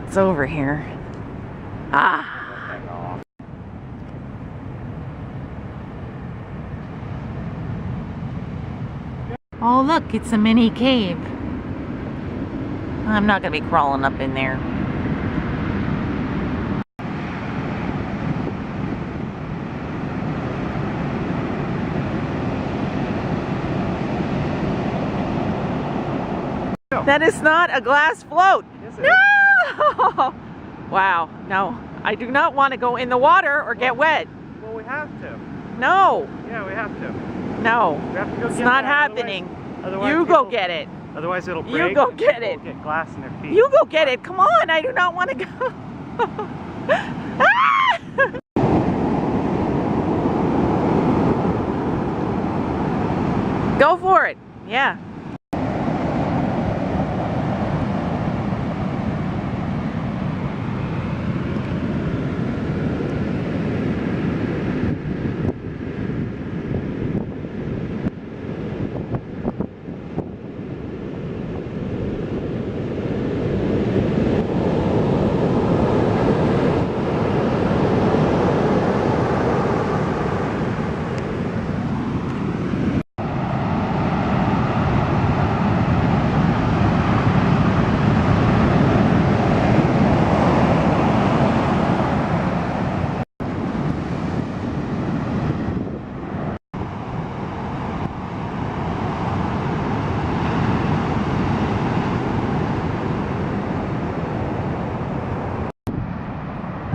What's over here? Ah! Oh look, it's a mini cave. I'm not gonna be crawling up in there. That is not a glass float. Yes, No! Wow, no. I do not want to go in the water or get wet. Well, we have to. No. Yeah, we have to. No. We have to go It's get not that. happening. Otherwise You people, go get it. Otherwise it'll break. You go get it. Get glass in their feet. You go get it. Come on. I do not want to go. Ah! Go for it. Yeah.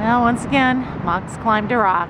Well, once again, Mox climbed a rock.